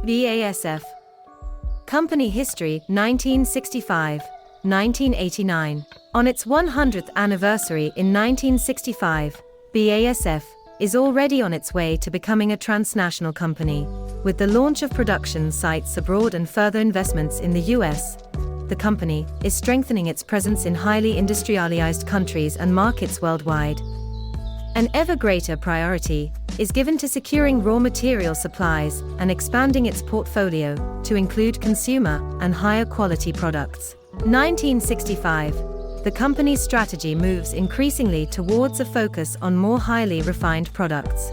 BASF. Company history 1965-1989. On its 100th anniversary in 1965, BASF is already on its way to becoming a transnational company. With the launch of production sites abroad and further investments in the US, the company is strengthening its presence in highly industrialized countries and markets worldwide. An ever greater priority is given to securing raw material supplies and expanding its portfolio to include consumer and higher quality products. 1965. The company's strategy moves increasingly towards a focus on more highly refined products.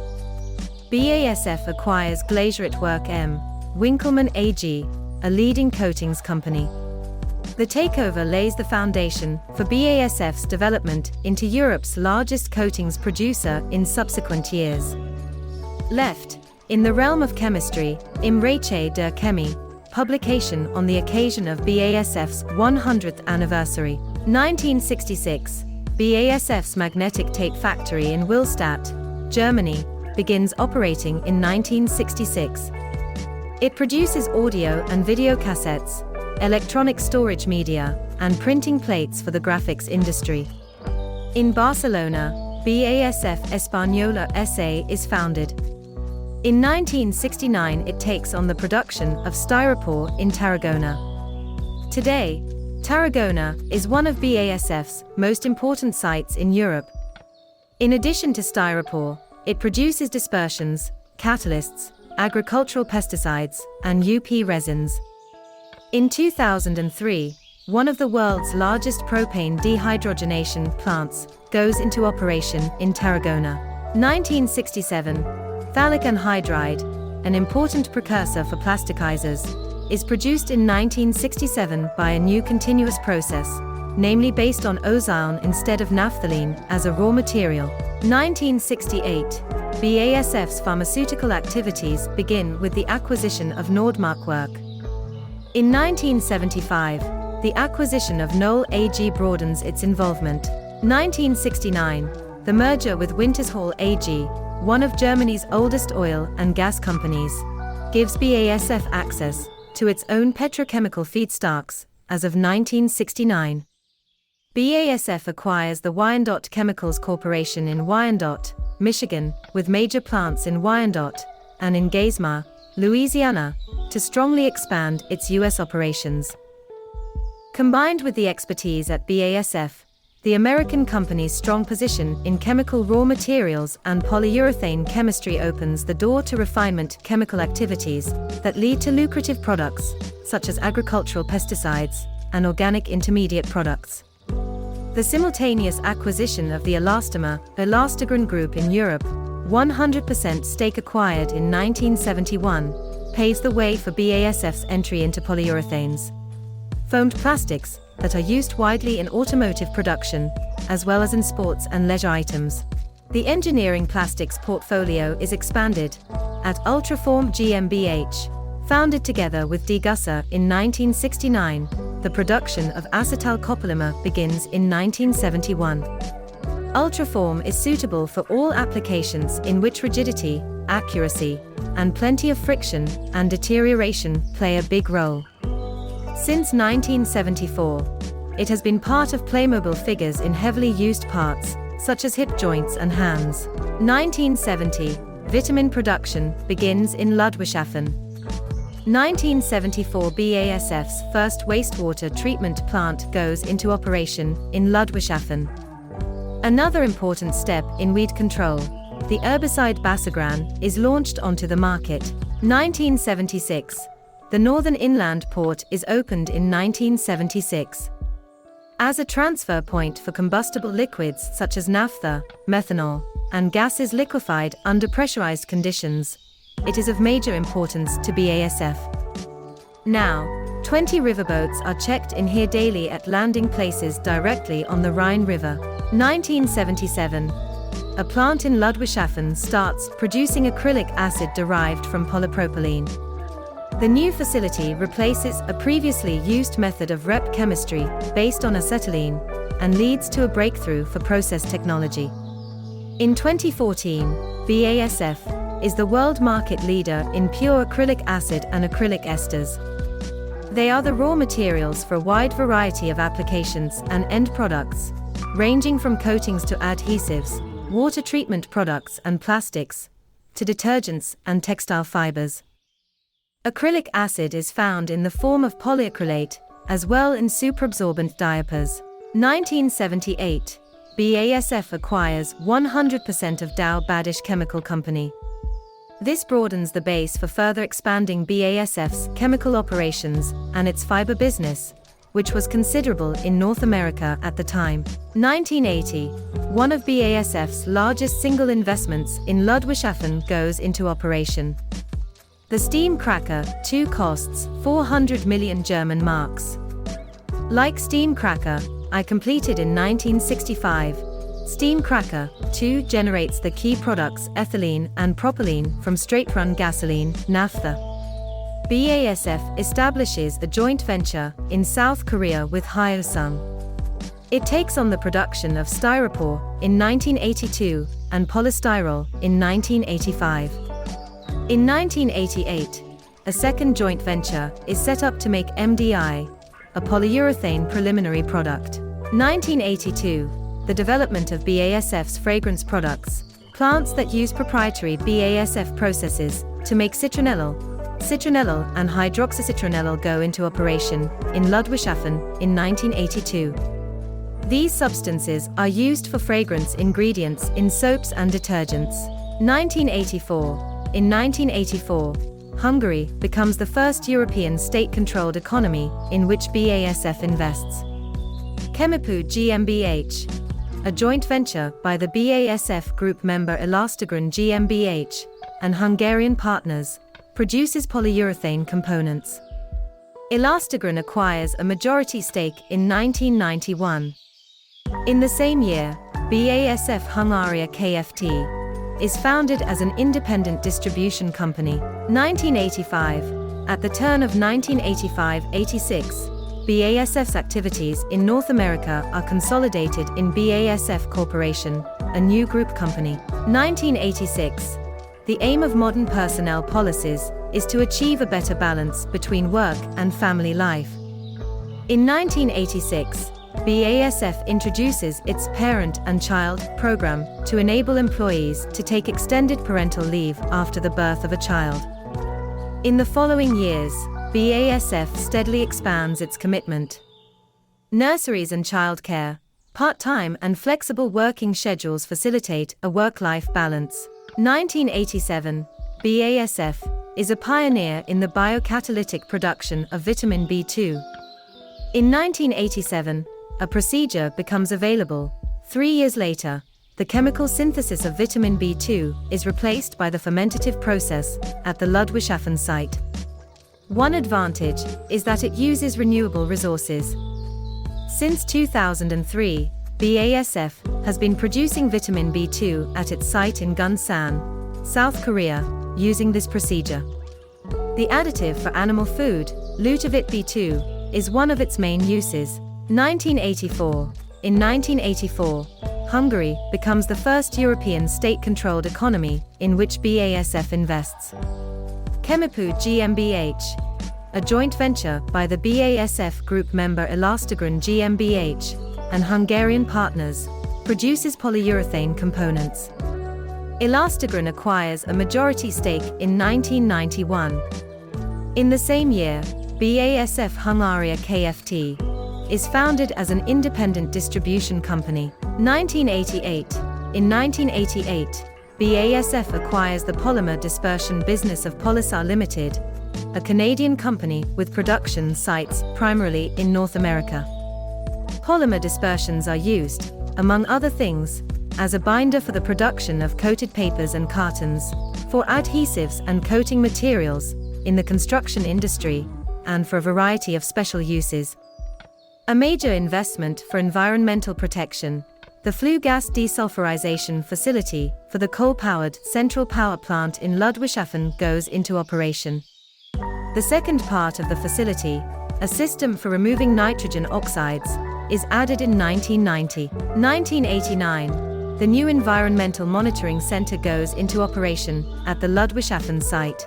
BASF acquires Glasier@Work M. Winkelmann AG, a leading coatings company. The takeover lays the foundation for BASF's development into Europe's largest coatings producer in subsequent years. Left. In the realm of chemistry, Im Reiche der Chemie, publication on the occasion of BASF's 100th anniversary. 1966. BASF's magnetic tape factory in Willstadt, Germany, begins operating in 1966. It produces audio and video cassettes, electronic storage media, and printing plates for the graphics industry. In Barcelona, BASF Española S.A. is founded. In 1969 it takes on the production of styropor in Tarragona. Today, Tarragona is one of BASF's most important sites in Europe. In addition to styropor, it produces dispersions, catalysts, agricultural pesticides, and UP resins. In 2003, one of the world's largest propane dehydrogenation plants goes into operation in Tarragona. 1967. Phthalic anhydride, an important precursor for plasticizers, is produced in 1967 by a new continuous process, namely based on ozone instead of naphthalene as a raw material. 1968. BASF's pharmaceutical activities begin with the acquisition of Nordmark. In 1975, the acquisition of Knoll AG broadens its involvement. 1969. The merger with Wintershall AG, one of Germany's oldest oil and gas companies, gives BASF access to its own petrochemical feedstocks as of 1969. BASF acquires the Wyandotte Chemicals Corporation in Wyandotte, Michigan, with major plants in Wyandotte and in Geismar, Louisiana, to strongly expand its U.S. operations. Combined with the expertise at BASF, the American company's strong position in chemical raw materials and polyurethane chemistry opens the door to refinement chemical activities that lead to lucrative products, such as agricultural pesticides and organic intermediate products. The simultaneous acquisition of the Elastogran Group in Europe, 100% stake acquired in 1971, paves the way for BASF's entry into polyurethanes, foamed plastics that are used widely in automotive production, as well as in sports and leisure items. The engineering plastics portfolio is expanded. At Ultraform GmbH, founded together with Degussa in 1969, the production of acetyl copolymer begins in 1971. Ultraform is suitable for all applications in which rigidity, accuracy, and plenty of friction and deterioration play a big role. Since 1974, it has been part of Playmobil figures in heavily used parts, such as hip joints and hands. 1970, vitamin production begins in Ludwigshafen. 1974, BASF's first wastewater treatment plant goes into operation in Ludwigshafen. Another important step in weed control, the herbicide Basagran, is launched onto the market. 1976. The Northern Inland Port is opened in 1976. As a transfer point for combustible liquids such as naphtha, methanol, and gases liquefied under pressurized conditions, it is of major importance to BASF. Now, 20 riverboats are checked in here daily at landing places directly on the Rhine River. 1977. A plant in Ludwigshafen starts producing acrylic acid derived from polypropylene. The new facility replaces a previously used method of rep chemistry based on acetylene and leads to a breakthrough for process technology. In 2014, BASF is the world market leader in pure acrylic acid and acrylic esters. They are the raw materials for a wide variety of applications and end products, ranging from coatings to adhesives, water treatment products and plastics, to detergents and textile fibers. Acrylic acid is found in the form of polyacrylate, as well in superabsorbent diapers. 1978, BASF acquires 100% of Dow Badish Chemical Company. This broadens the base for further expanding BASF's chemical operations and its fiber business, which was considerable in North America at the time. 1980, one of BASF's largest single investments in Ludwigshafen goes into operation. The steam cracker 2 costs 400 million German marks. Like steam cracker I completed in 1965, steam cracker 2 generates the key products ethylene and propylene from straight-run gasoline, naphtha. BASF establishes a joint venture in South Korea with Hyosung. It takes on the production of styropor in 1982 and polystyrol in 1985. In 1988, a second joint venture is set up to make MDI, a polyurethane preliminary product. 1982, the development of BASF's fragrance products, plants that use proprietary BASF processes to make citronellol and hydroxycitronellol go into operation in Ludwigshafen in 1982. These substances are used for fragrance ingredients in soaps and detergents. 1984. In 1984, Hungary becomes the first European state-controlled economy in which BASF invests. Chemipu GmbH, a joint venture by the BASF group member Elastigran GmbH and Hungarian partners, produces polyurethane components. Elastigran acquires a majority stake in 1991. In the same year, BASF Hungaria Kft. is founded as an independent distribution company. 1985. At the turn of 1985-86, BASF's activities in North America are consolidated in BASF Corporation, a new group company. 1986. The aim of modern personnel policies is to achieve a better balance between work and family life. In 1986, BASF introduces its Parent and Child program to enable employees to take extended parental leave after the birth of a child. In the following years, BASF steadily expands its commitment. Nurseries and childcare, part-time and flexible working schedules facilitate a work-life balance. 1987, BASF is a pioneer in the biocatalytic production of vitamin B2. In 1987, a procedure becomes available. 3 years later, the chemical synthesis of vitamin B2 is replaced by the fermentative process at the Ludwigshafen site. One advantage is that it uses renewable resources. Since 2003, BASF has been producing vitamin B2 at its site in Gunsan, South Korea, using this procedure. The additive for animal food, Lutavit B2, is one of its main uses. 1984. In 1984, Hungary becomes the first European state-controlled economy in which BASF invests. Chemipu GmbH, a joint venture by the BASF group member Elastigran GmbH and Hungarian partners, produces polyurethane components. Elastigran acquires a majority stake in 1991. In the same year, BASF Hungaria Kft. is founded as an independent distribution company. 1988. In 1988, BASF acquires the polymer dispersion business of Polysar Limited, a Canadian company with production sites primarily in North America. Polymer dispersions are used, among other things, as a binder for the production of coated papers and cartons, for adhesives and coating materials, in the construction industry, and for a variety of special uses. A major investment for environmental protection, the flue gas desulfurization facility for the coal-powered central power plant in Ludwigshafen goes into operation. The second part of the facility, a system for removing nitrogen oxides, is added in 1990. 1989. the new environmental monitoring center goes into operation at the Ludwigshafen site.